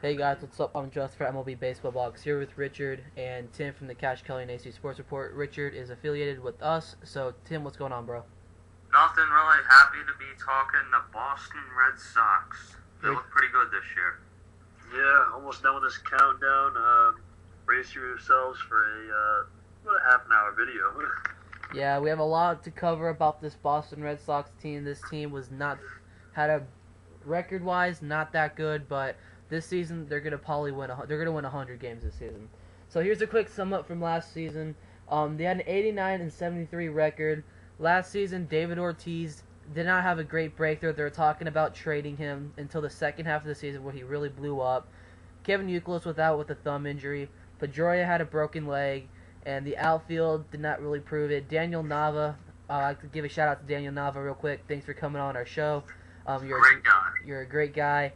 Hey guys, what's up? I'm Just for MLB Baseball Box here with Richard and Tim from the Cash Kelly and AC Sports Report. Richard is affiliated with us, so Tim, what's going on, bro? Nothing really. Happy to be talking the Boston Red Sox. They Rid- look pretty good this year. Yeah, almost done with this countdown. Brace yourselves for about a half an hour video. Yeah, we have a lot to cover about this Boston Red Sox team. This team had a record-wise not that good, but this season they're gonna probably win. They're gonna win 100 games this season. So here's a quick sum up from last season. They had an 89-73 record. Last season, David Ortiz did not have a great breakthrough. They were talking about trading him until the second half of the season where he really blew up. Kevin Youkilis was out with a thumb injury. Pedroia had a broken leg, and the outfield did not really prove it. Daniel Nava, I'd like to give a shout out to Daniel Nava real quick. Thanks for coming on our show. Great guy. You're a great guy.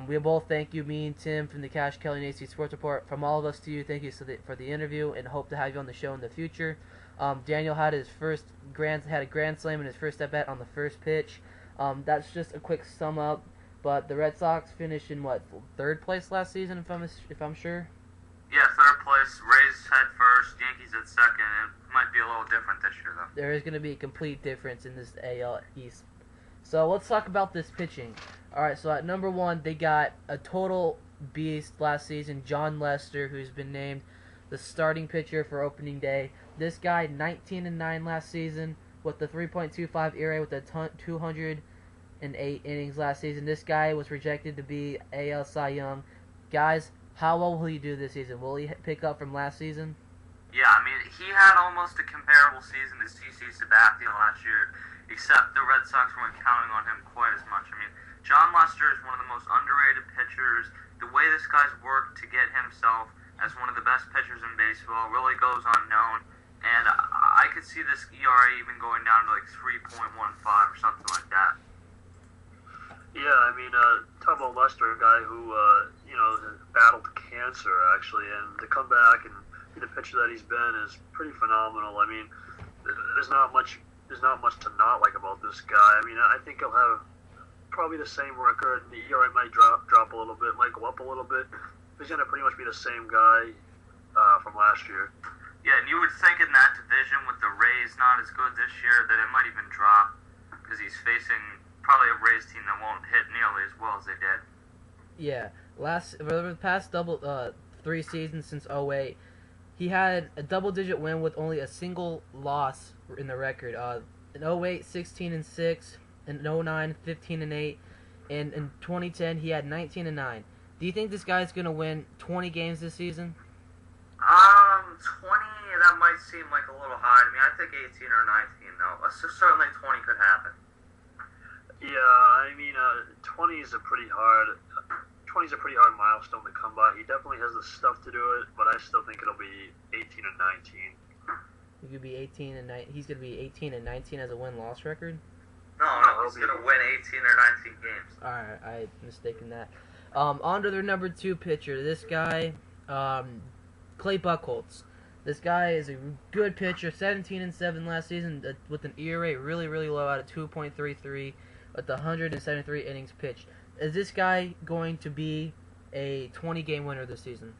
We both thank you, me and Tim from the Cash Kelly and AC Sports Report. From all of us to you, thank you for the interview, and hope to have you on the show in the future. Daniel had a grand slam in his first at bat on the first pitch. That's just a quick sum up. But the Red Sox finished in third place last season, if I'm sure. Yeah, third place. Rays head first. Yankees at second. It might be a little different this year, though. There is going to be a complete difference in this AL East. So let's talk about this pitching. All right, so at number one, they got a total beast last season, John Lester, who's been named the starting pitcher for opening day. This guy, 19-9 last season with the 3.25 ERA with the 208 innings last season. This guy was projected to be AL Cy Young. Guys, how well will he do this season? Will he pick up from last season? Yeah, I mean, he had almost a comparable season to CC Sabathia last year, except the Red Sox weren't counting on him quite as much. I mean, John Lester is one of the most underrated pitchers. The way this guy's worked to get himself as one of the best pitchers in baseball really goes unknown. And I could see this ERA even going down to like 3.15 or something like that. Yeah, I mean, talk about Lester, a guy who battled cancer actually, and to come back and be the pitcher that he's been is pretty phenomenal. I mean, there's not much to not like about this guy. I mean, I think he'll have probably the same record. The ERA might drop a little bit, might go up a little bit. He's going to pretty much be the same guy from last year. Yeah, and you would think in that division with the Rays not as good this year that it might even drop because he's facing probably a Rays team that won't hit nearly as well as they did. Yeah, for the past 3 seasons since '08, he had a double-digit win with only a single loss in the record. In '08, 16-6. In '09, 15-8. And in 2010, he had 19-9. Do you think this guy's gonna win 20 games this season? 20, that might seem like a little high to me. I think 18 or 19, though. So certainly 20 could happen. Yeah, I mean, 20 is a pretty hard milestone to come by. He definitely has the stuff to do it, but I still think it'll be 18 and 19. He could be 18 and 9. He's gonna be 18 and 19 as a win-loss record. No, he's going to win 18 or 19 games. Alright, I mistaken that. On to their number 2 pitcher. This guy, Clay Buchholz. This guy is a good pitcher. 17-7 last season with an ERA really, really low at 2.33 with 173 innings pitched. Is this guy going to be a 20-game winner this season?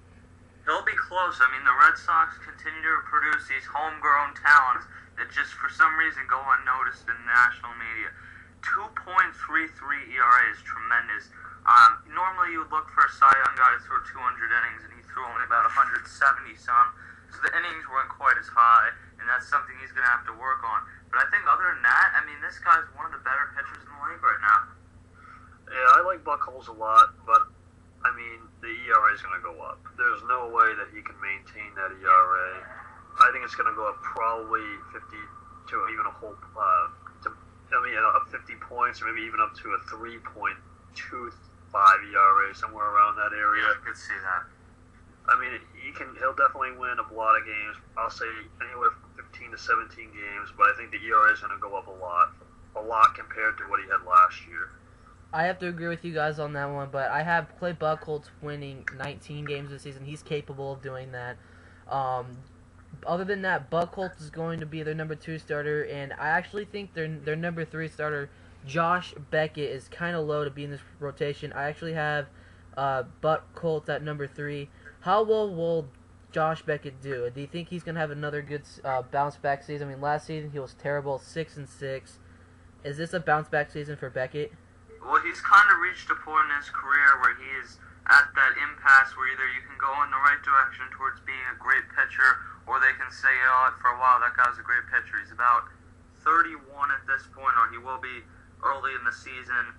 He'll be close. I mean, the Red Sox continue to produce these homegrown talents that just for some reason go unnoticed in national media. 2.33 ERA is tremendous. Normally you would look for a Cy Young guy to throw 200 innings, and he threw only about 170-some. So the innings weren't quite as high, and that's something he's going to have to work on. But I think other than that, I mean, this guy's one of the better pitchers in the league right now. Yeah, I like Buchholz a lot, but I mean, the ERA is going to go up. There's no way that he can maintain that ERA. I think it's going to go up probably 50 to even a whole, up 50 points, or maybe even up to a 3.25 ERA, somewhere around that area. Yeah, I could see that. I mean, he'll definitely win a lot of games. I'll say anywhere from 15 to 17 games, but I think the ERA is going to go up a lot compared to what he had last year. I have to agree with you guys on that one, but I have Clay Buchholz winning 19 games this season. He's capable of doing that. Other than that, Buchholz is going to be their number 2 starter, and I actually think their number 3 starter, Josh Beckett, is kind of low to be in this rotation. I actually have Buck Colts at number 3. How well will Josh Beckett do? Do you think he's gonna have another good bounce back season? I mean, last season he was terrible, 6-6. Is this a bounce back season for Beckett? Well, he's kind of reached a point in his career where he is at that impasse where either you can go in the right direction towards being a great pitcher, or they can say, for a while that guy was a great pitcher. He's about 31 at this point, or he will be early in the season.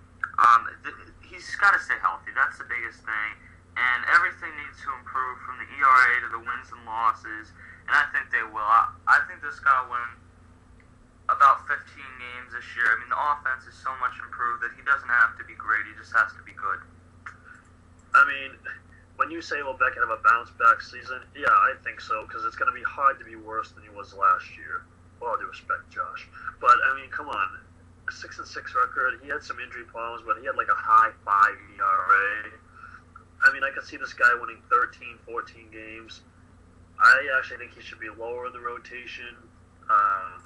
He's got to stay healthy. That's the biggest thing. And everything needs to improve from the ERA to the wins and losses, and I think they will. I think this guy will win about 15 games this year. I mean, the offense is so much improved that he doesn't have to be great. He just has to be good. I mean, when you say will Beckett have a bounce-back season, yeah, I think so, because it's going to be hard to be worse than he was last year. With all due respect, Josh. But, I mean, come on. A 6-6 record, he had some injury problems, but he had like a high 5 ERA. I mean, I could see this guy winning 13, 14 games. I actually think he should be lower in the rotation. I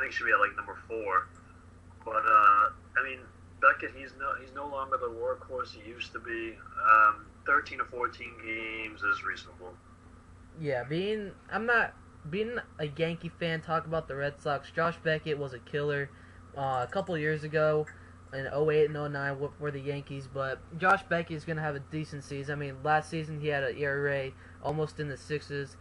think he should be at like number 4. But, I mean, Beckett, he's no longer the workhorse he used to be. 13 to 14 games is reasonable. Yeah, being a Yankee fan, talk about the Red Sox. Josh Beckett was a killer a couple years ago in 08 and 09 for the Yankees, but Josh Beckett is going to have a decent season. I mean, last season he had an ERA almost in the 6s.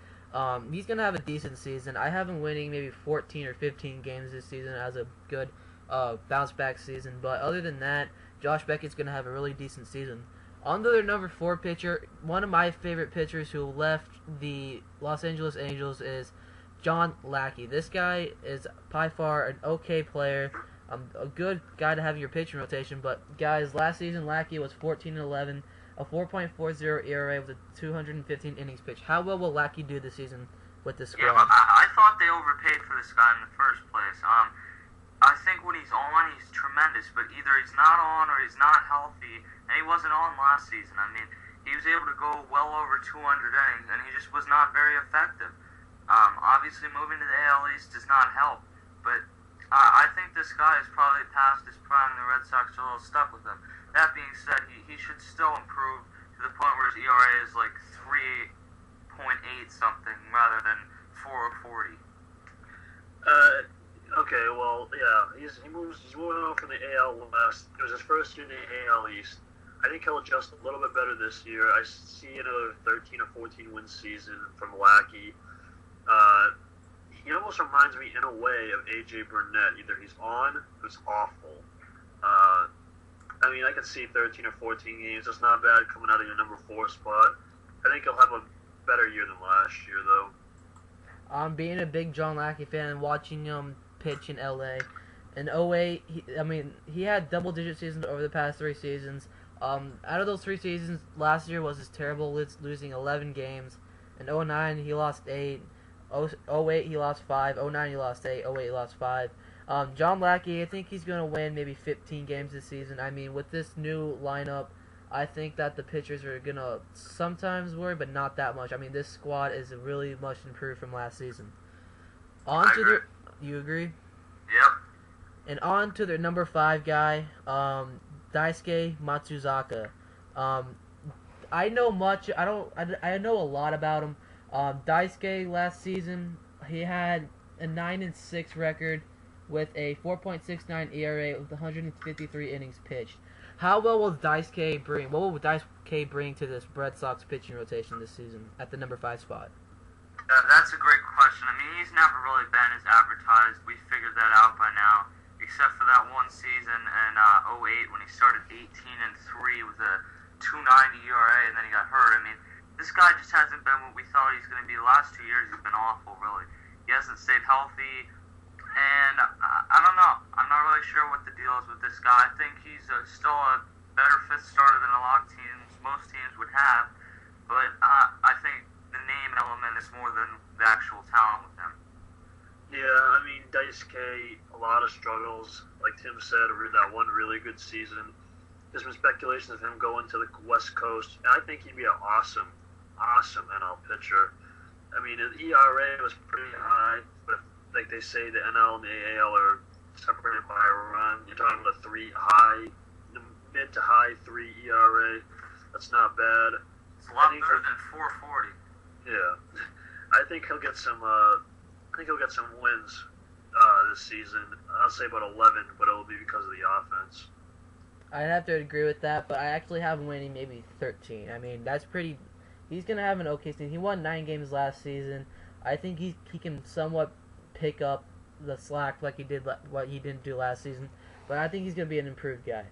He's going to have a decent season. I have him winning maybe 14 or 15 games this season as a good bounce-back season. But other than that, Josh Beckett's going to have a really decent season. On to their number 4 pitcher, one of my favorite pitchers who left the Los Angeles Angels is John Lackey. This guy is by far an okay player, a good guy to have in your pitching rotation. But guys, last season Lackey was 14-11, a 4.40 ERA with a 215 innings pitched. How well will Lackey do this season with this squad? Yeah, I thought they overpaid for this guy in the first place. I think when he's on, he's tremendous, but either he's not on or he's not healthy, and he wasn't on last season. I mean, he was able to go well over 200 innings, and he just was not very effective. Obviously, moving to the AL East does not help, but I think this guy is probably past his prime, and the Red Sox are a little stuck with him. That being said, he should still improve to the point where his ERA is like 3.8 something rather than 4 or 40. Okay, well, yeah, he's moving on from the AL West. It was his first year in the AL East. I think he'll adjust a little bit better this year. I see another 13 or 14 win season from Lackey. He almost reminds me in a way of AJ Burnett. Either he's on, who's awful. I mean, I can see 13 or 14 games. That's not bad coming out of your number 4 spot. I think he'll have a better year than last year, though. Being a big John Lackey fan and watching him pitch in LA. In 08, he had double-digit seasons over the past 3 seasons. Out of those 3 seasons, last year was his terrible, losing 11 games. In 09, he lost 8. 08, he lost 5. 09, he lost 8. 08, he lost 5. John Lackey, I think he's going to win maybe 15 games this season. I mean, with this new lineup, I think that the pitchers are going to sometimes worry, but not that much. I mean, this squad is really much improved from last season. You agree? Yep. And on to their number 5 guy, Daisuke Matsuzaka. I know much. I know a lot about him. Daisuke last season, he had a 9-6 record with a 4.69 ERA with 153 innings pitched. How well will Daisuke bring? What will Daisuke bring to this Red Sox pitching rotation this season at the number 5 spot? That's a great question. I mean, he's never really been as advertised. We figured that out by now, except for that one season in 08 when he started 18-3 with a 2.90 ERA, and then he got hurt. I mean, this guy just hasn't been what we thought he's going to be. The last 2 years he's been awful, really. He hasn't stayed healthy, and I don't know. I'm not really sure what the deal is with this guy. I think he's still a better 5th starter than a lot of most teams would have, but I think the name element is more than the actual talent with him. Yeah, I mean, Daisuke, a lot of struggles. Like Tim said, that one really good season. There's been speculation of him going to the West Coast, and I think he'd be an awesome NL pitcher. I mean, his ERA was pretty high, but like they say, the NL and the AL are separated by a run. You're talking about 3 high, mid to high 3 ERA. That's not bad. It's a lot better than 4.40. Yeah, I think he'll get some. Wins this season. I'll say about 11, but it'll be because of the offense. I'd have to agree with that, but I actually have him winning maybe 13. I mean, that's pretty. He's gonna have an okay season. He won 9 games last season. I think he can somewhat pick up the slack like he did what he didn't do last season. But I think he's gonna be an improved guy.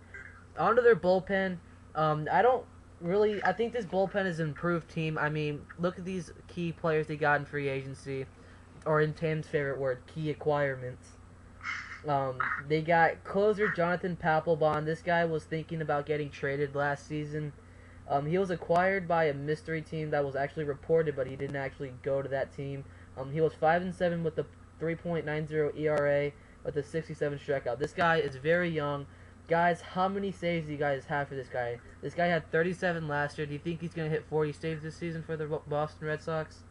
Onto their bullpen. I think this bullpen is an improved team. I mean, look at these key players they got in free agency, or in Tim's favorite word, key acquirements. They got closer Jonathan Papelbon. This guy was thinking about getting traded last season. He was acquired by a mystery team that was actually reported, but he didn't actually go to that team. He was 5-7 with a 3.90 ERA with a 67 strikeout. This guy is very young. Guys, how many saves do you guys have for this guy? This guy had 37 last year. Do you think he's going to hit 40 saves this season for the Boston Red Sox?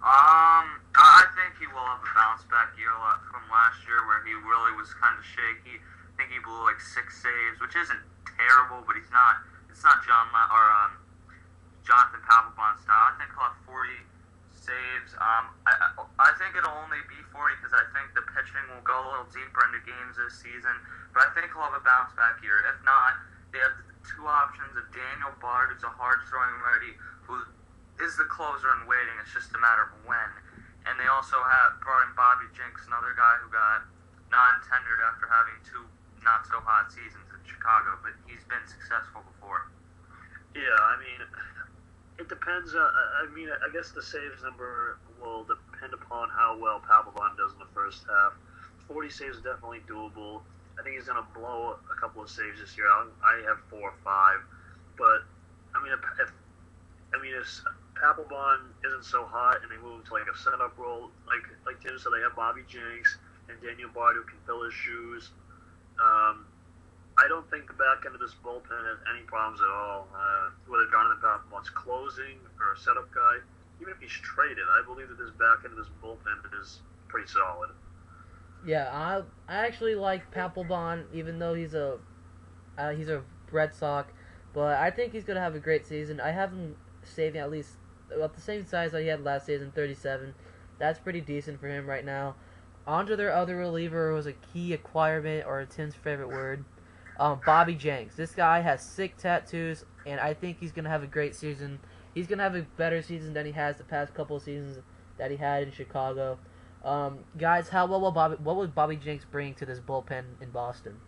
I think he will have a bounce back year from last year where he really was kind of shaky. I think he blew like 6 saves, which isn't terrible, but it's not Jonathan Papelbon style. I think he'll have 40 saves. I think it'll only be 40 because I think the pitching will go a little deeper into games this season. But I think he'll have a bounce back year. If not, they have 2 options of Daniel Bard, who's a hard throwing righty, who is the closer in waiting. It's just a matter of when. And they also have brought in Bobby Jenks, another guy who got non-tendered after having 2 not-so-hot seasons in Chicago, but he's been successful before. Yeah, I mean, it depends. I guess the saves number will depend upon how well Papelbon does in the first half. 40 saves is definitely doable. I think he's going to blow a couple of saves this year. I have 4 or 5. But, if Papelbon isn't so hot and they move to like a setup role, like Tim said, they have Bobby Jenks and Daniel Bard who can fill his shoes. I don't think the back end of this bullpen has any problems at all. Whether Jonathan Papelbon's closing or a setup guy, even if he's traded, I believe that this back end of this bullpen is pretty solid. Yeah, I actually like Papelbon, even though he's a Red Sox, but I think he's gonna have a great season. I have him saving at least about the same size that he had last season, 37. That's pretty decent for him right now. Onto their other reliever, who was a key acquirement, or Tim's favorite word, Bobby Jenks. This guy has 6 tattoos, and I think he's gonna have a great season. He's gonna have a better season than he has the past couple of seasons that he had in Chicago. Guys, what would Bobby Jenks bring to this bullpen in Boston?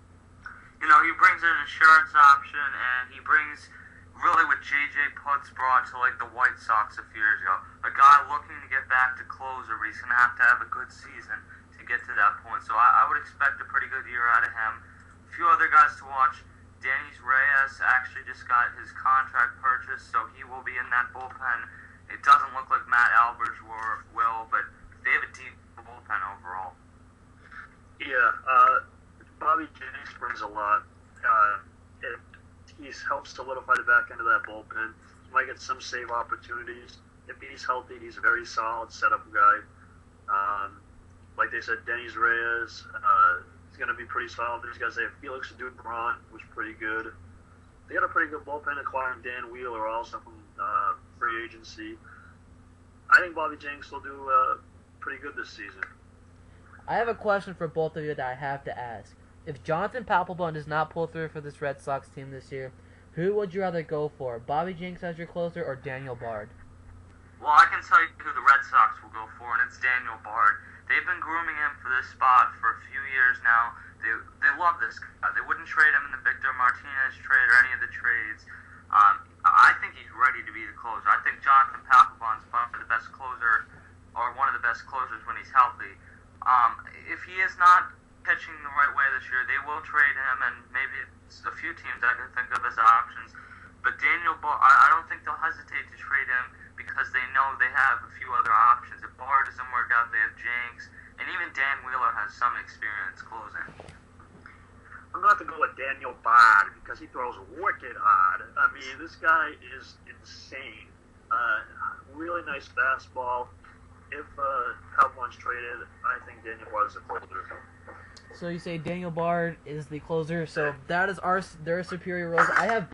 You know, he brings an insurance option, and he brings really what J.J. Putz brought to like the White Sox a few years ago. A guy looking to get back to closer, but he's going to have a good season to get to that point. So I would expect a pretty good year out of him. A few other guys to watch. Danny Reyes actually just got his contract purchased, so he will be in that bullpen. It doesn't look like Matt Albers will, but they have a deep bullpen overall. Yeah, Bobby Jenks brings a lot. He helps solidify the back end of that bullpen. He might get some save opportunities. If he's healthy, he's a very solid setup guy. Like they said, Dennis Reyes is going to be pretty solid. These guys, they have Felix Dubron, who's pretty good. They got a pretty good bullpen acquiring Dan Wheeler also from free agency. I think Bobby Jenks will do pretty good this season. I have a question for both of you that I have to ask. If Jonathan Papelbon does not pull through for this Red Sox team this year, who would you rather go for? Bobby Jenks as your closer or Daniel Bard? Well, I can tell you who the Red Sox will go for, and it's Daniel Bard. They've been grooming him for this spot for a few years now. They love this guy. They wouldn't trade him in the Victor Martinez trade or any of the trades. I think he's ready to be the closer. I think Jonathan Papelbon's probably the best closer, or one of the best closers when he's healthy. If he is not pitching the right way this year, they will trade him, and maybe it's a few teams I can think of as options. But Daniel Bard, I don't think they'll hesitate to trade him because they know they have a few other options. If Bard doesn't work out, they have Jenks, and even Dan Wheeler has some experience closing. I'm going to have to go with Daniel Bard because he throws wicked hard. I mean, this guy is insane. Really nice fastball. If Papelbon's traded, I think Daniel Bard is a closer. So you say Daniel Bard is the closer. So that is their superior roles. I have